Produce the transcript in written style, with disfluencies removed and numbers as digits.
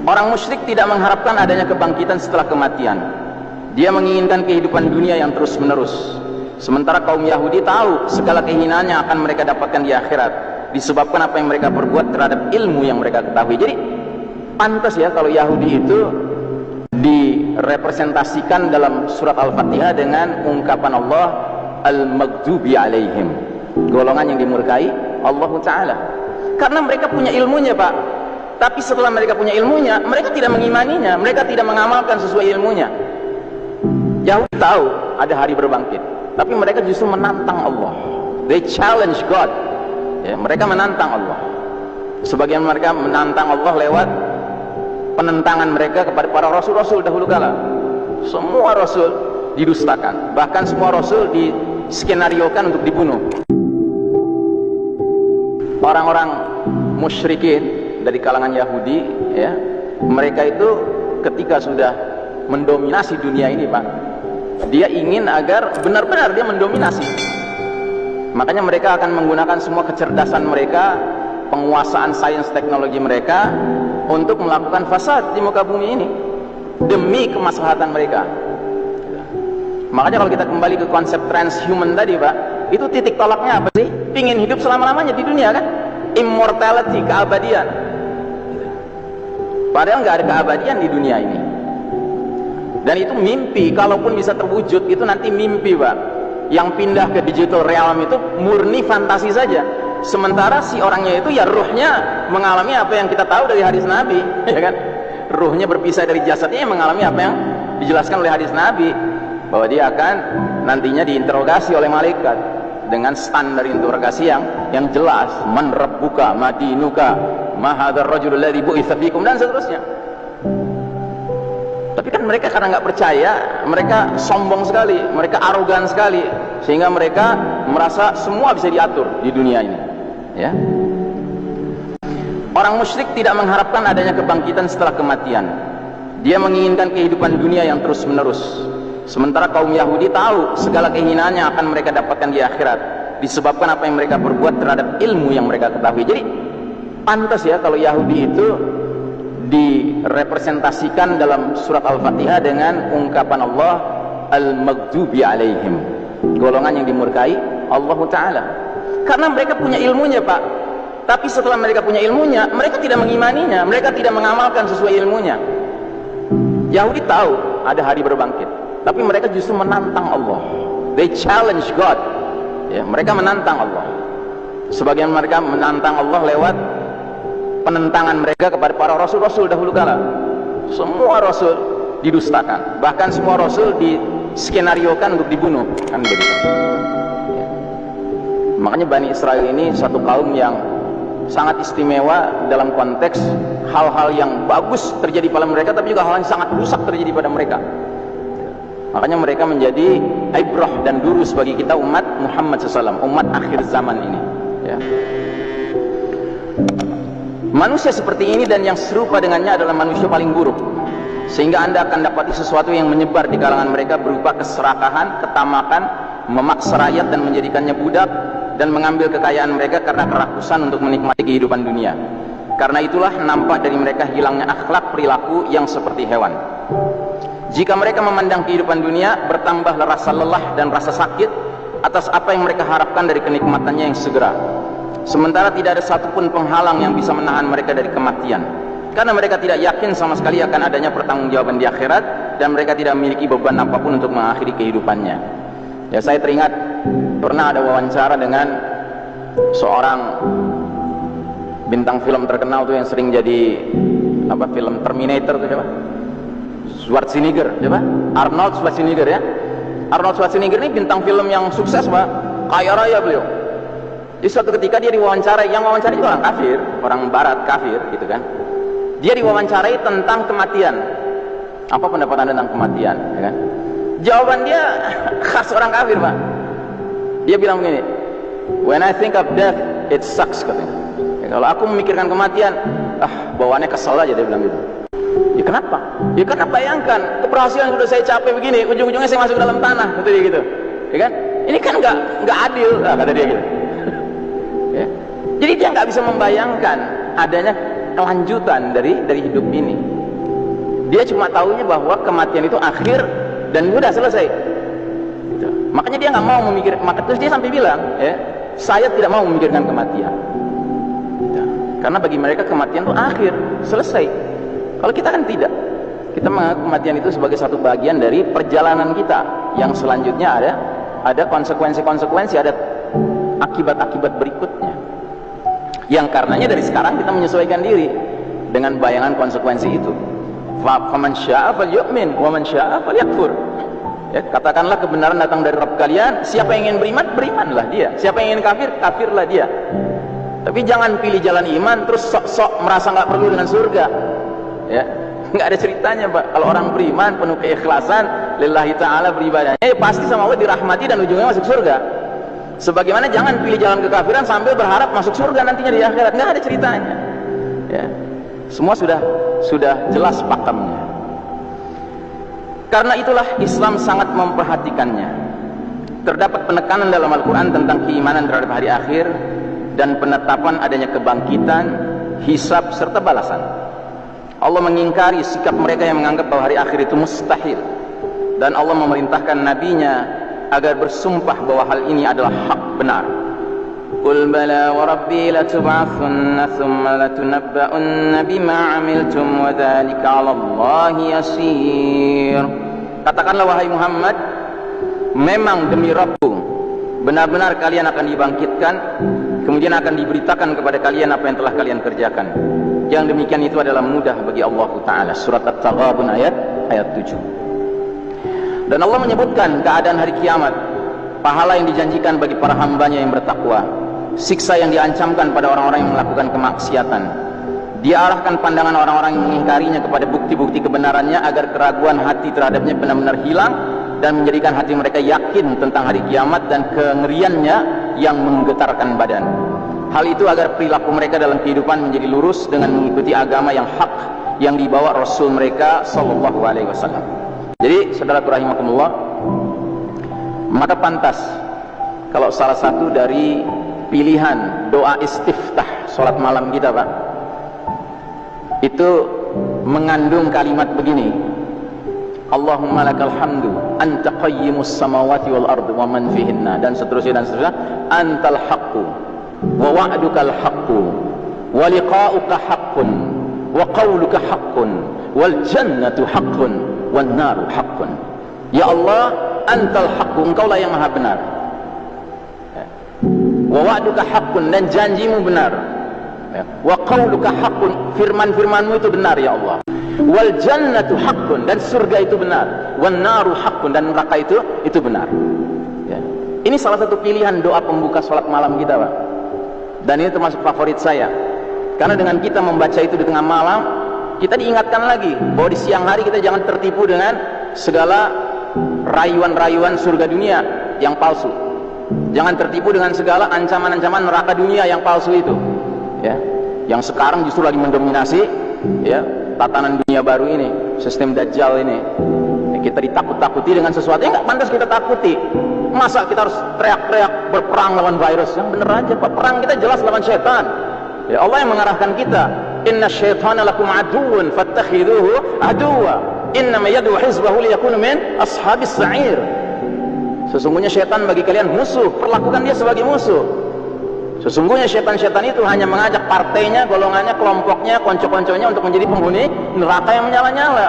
Orang musyrik tidak mengharapkan adanya kebangkitan setelah kematian. Dia menginginkan kehidupan dunia yang terus-menerus. Sementara kaum Yahudi tahu segala kehinaannya akan mereka dapatkan di akhirat, disebabkan apa yang mereka perbuat terhadap ilmu yang mereka ketahui. Jadi pantas ya kalau Yahudi itu direpresentasikan dalam surat Al-Fatihah dengan ungkapan Allah Al-Maghdubi alaihim, golongan yang dimurkai Allah Ta'ala. Karena mereka punya ilmunya, Pak. Tapi setelah mereka punya ilmunya, mereka tidak mengimaninya, mereka tidak mengamalkan sesuai ilmunya. Yahudi tahu ada hari berbangkit, tapi mereka justru menantang Allah. They challenge God. Ya, mereka menantang Allah. Sebagian mereka menantang Allah lewat penentangan mereka kepada para rasul-rasul dahulu kala. Semua rasul didustakan, bahkan semua rasul diskenariokan untuk dibunuh. Orang-orang musyrikin dari kalangan Yahudi, ya, mereka itu ketika sudah mendominasi dunia ini, Pak, dia ingin agar benar-benar dia mendominasi. Makanya mereka akan menggunakan semua kecerdasan mereka, penguasaan sains teknologi mereka untuk melakukan fasad di muka bumi ini demi kemaslahatan mereka. Makanya kalau kita kembali ke konsep transhuman tadi, Pak, itu titik tolaknya apa sih? Pingin hidup selama-lamanya di dunia, kan? Immortality, keabadian. Padahal nggak ada keabadian di dunia ini. Dan itu mimpi, kalaupun bisa terwujud, itu nanti mimpi, Pak. Yang pindah ke digital realm itu murni fantasi saja. Sementara si orangnya itu ya ruhnya mengalami apa yang kita tahu dari hadis Nabi, ya kan? Ruhnya berpisah dari jasadnya, mengalami apa yang dijelaskan oleh hadis Nabi, bahwa dia akan nantinya diinterogasi oleh malaikat dengan standar interogasi yang jelas, man rabbuka, madinuka, ma hadzal rajulul ladzi bu'itsa fikum, dan seterusnya. Tapi kan mereka karena nggak percaya, mereka sombong sekali, mereka arogan sekali, sehingga mereka merasa semua bisa diatur di dunia ini, ya. Orang musyrik tidak mengharapkan adanya kebangkitan setelah kematian. Dia menginginkan kehidupan dunia yang terus-menerus. Sementara kaum Yahudi tahu segala kehinaannya akan mereka dapatkan di akhirat, disebabkan apa yang mereka perbuat terhadap ilmu yang mereka ketahui. Jadi pantas ya kalau Yahudi itu direpresentasikan dalam surat Al-Fatihah dengan ungkapan Allah Al-Maghdubi alaihim, golongan yang dimurkai Allah Ta'ala. Karena mereka punya ilmunya, Pak. Tapi setelah mereka punya ilmunya, mereka tidak mengimaninya, mereka tidak mengamalkan sesuai ilmunya. Yahudi tahu ada hari berbangkit, tapi mereka justru menantang Allah. They challenge God. Ya, mereka menantang Allah. Sebagian mereka menantang Allah lewat penentangan mereka kepada para rasul-rasul dahulu kala. Semua rasul didustakan, bahkan semua rasul diskenariokan untuk dibunuh, kan begitu. Ya. Makanya Bani Israel ini satu kaum yang sangat istimewa dalam konteks hal-hal yang bagus terjadi pada mereka, tapi juga hal yang sangat rusak terjadi pada mereka. Makanya mereka menjadi ibrah dan durus bagi kita umat Muhammad SAW, umat akhir zaman ini, ya. Manusia seperti ini dan yang serupa dengannya adalah manusia paling buruk, sehingga Anda akan dapati sesuatu yang menyebar di kalangan mereka berupa keserakahan, ketamakan, memaksa rakyat dan menjadikannya budak, dan mengambil kekayaan mereka karena kerakusan untuk menikmati kehidupan dunia. Karena itulah nampak dari mereka hilangnya akhlak perilaku yang seperti hewan. Jika mereka memandang kehidupan dunia, bertambahlah rasa lelah dan rasa sakit atas apa yang mereka harapkan dari kenikmatannya yang segera. Sementara tidak ada satupun penghalang yang bisa menahan mereka dari kematian, karena mereka tidak yakin sama sekali akan adanya pertanggungjawaban di akhirat, dan mereka tidak memiliki beban apapun untuk mengakhiri kehidupannya. Ya, saya teringat pernah ada wawancara dengan seorang bintang film terkenal tuh yang sering jadi film Terminator tuh, siapa? Schwarzenegger, siapa? Arnold Schwarzenegger, ya. Arnold Schwarzenegger ini bintang film yang sukses, Pak, kaya raya beliau. Di suatu ketika dia diwawancarai, yang wawancara itu orang kafir, orang barat kafir gitu kan. Dia diwawancarai tentang kematian. Apa pendapat Anda tentang kematian, ya kan? Jawaban dia khas orang kafir, Pak. Dia bilang begini, when I think of death, it sucks, katanya. Ya, kalau aku memikirkan kematian, bawaannya kesel aja, dia bilang gitu. Ya kenapa? Ya karena bayangkan keberhasilan sudah saya capai begini, ujung-ujungnya saya masuk ke dalam tanah, kata dia gitu. Ya kan? Ini kan nggak adil, kata dia gitu. Ya. Jadi dia nggak bisa membayangkan adanya kelanjutan dari hidup ini. Dia cuma tahunya bahwa kematian itu akhir dan udah selesai. Gitu. Makanya dia nggak mau memikir, maka terus dia sampai bilang, ya, saya tidak mau memikirkan kematian. Gitu. Karena bagi mereka kematian itu akhir, selesai. Kalau kita kan tidak. Kita menganggap kematian itu sebagai satu bagian dari perjalanan kita yang selanjutnya ada konsekuensi-konsekuensi, ada akibat-akibat berikutnya. Yang karenanya dari sekarang kita menyesuaikan diri dengan bayangan konsekuensi itu. Faman syaa falyu'min wa man syaa falyakfur. Ya, katakanlah kebenaran datang dari Rabb kalian, siapa yang ingin beriman, berimanlah dia. Siapa yang ingin kafir, kafirlah dia. Tapi jangan pilih jalan iman terus sok-sok merasa nggak perlu dengan surga. Ya, nggak ada ceritanya, Pak. Kalau orang beriman penuh keikhlasan lillahi ta'ala beribadahnya, pasti sama Allah dirahmati dan ujungnya masuk surga. Sebagaimana jangan pilih jalan kekafiran sambil berharap masuk surga nantinya di akhirat. Nggak ada ceritanya. Ya. Semua sudah jelas pakemnya. Karena itulah Islam sangat memperhatikannya. Terdapat penekanan dalam Al-Quran tentang keimanan terhadap hari akhir dan penetapan adanya kebangkitan, hisab serta balasan. Allah mengingkari sikap mereka yang menganggap bahwa hari akhir itu mustahil, dan Allah memerintahkan nabinya agar bersumpah bahwa hal ini adalah hak benar. Qul bala wa rabbi latub'atsunna thumma latunabba'unna bima 'amiltum wa dzalika 'ala Allahi yasir. Katakanlah wahai Muhammad, memang demi Rabbku benar-benar kalian akan dibangkitkan, kemudian akan diberitakan kepada kalian apa yang telah kalian kerjakan. Yang demikian itu adalah mudah bagi Allah Ta'ala. Surat At-Taghabun ayat 7. Dan Allah menyebutkan keadaan hari kiamat, pahala yang dijanjikan bagi para hambanya yang bertakwa, siksa yang diancamkan pada orang-orang yang melakukan kemaksiatan. Dia arahkan pandangan orang-orang yang mengingkarinya kepada bukti-bukti kebenarannya agar keraguan hati terhadapnya benar-benar hilang dan menjadikan hati mereka yakin tentang hari kiamat dan kengeriannya yang menggetarkan badan. Hal itu agar perilaku mereka dalam kehidupan menjadi lurus dengan mengikuti agama yang hak yang dibawa Rasul mereka sallallahu alaihi wasallam. Jadi, saudaraku rahimakumullah, maka pantas kalau salah satu dari pilihan doa istiftah sholat malam kita, Pak, itu mengandung kalimat begini: Allahumma lakal hamdu anta qayyimus samawati wal ardi wa man fihinna, dan seterusnya dan seterusnya. Antal haqqu wa wa'dukal haqqu wa liqa'uka haqqun wa qawluka haqqun wal jannatu haqqun wan naru haqqun. Ya Allah, antal haqqu, engkaulah yang maha benar. Wa wa'duka haqqun, dan janjimu benar. Wa qawluka haqqun, firman-firmanmu itu benar ya Allah. Wal jannatu haqqun, dan surga itu benar. Wan naru haqqun, dan neraka itu benar. Ya. Ini salah satu pilihan doa pembuka sholat malam kita, Pak. Dan ini termasuk favorit saya. Karena dengan kita membaca itu di tengah malam, kita diingatkan lagi bahwa di siang hari kita jangan tertipu dengan segala rayuan-rayuan surga dunia yang palsu. Jangan tertipu dengan segala ancaman-ancaman neraka dunia yang palsu itu, ya, yang sekarang justru lagi mendominasi, ya, tatanan dunia baru ini, sistem Dajjal ini. Kita ditakut-takuti dengan sesuatu yang nggak pantas kita takuti. Masa kita harus teriak-teriak berperang lawan virus? Yang bener aja, Pak. Perang kita jelas lawan setan. Ya, Allah yang mengarahkan kita. Inna syaitana lakum aduun fattakhiduhu aduwa. Innama yad'u hizbahu liyakunu min ashabis sa'ir. Sesungguhnya syaitan bagi kalian musuh, perlakukan dia sebagai musuh. Sesungguhnya syaitan-syaitan itu hanya mengajak partainya, golongannya, kelompoknya, konco-konconya untuk menjadi penghuni neraka yang menyala-nyala.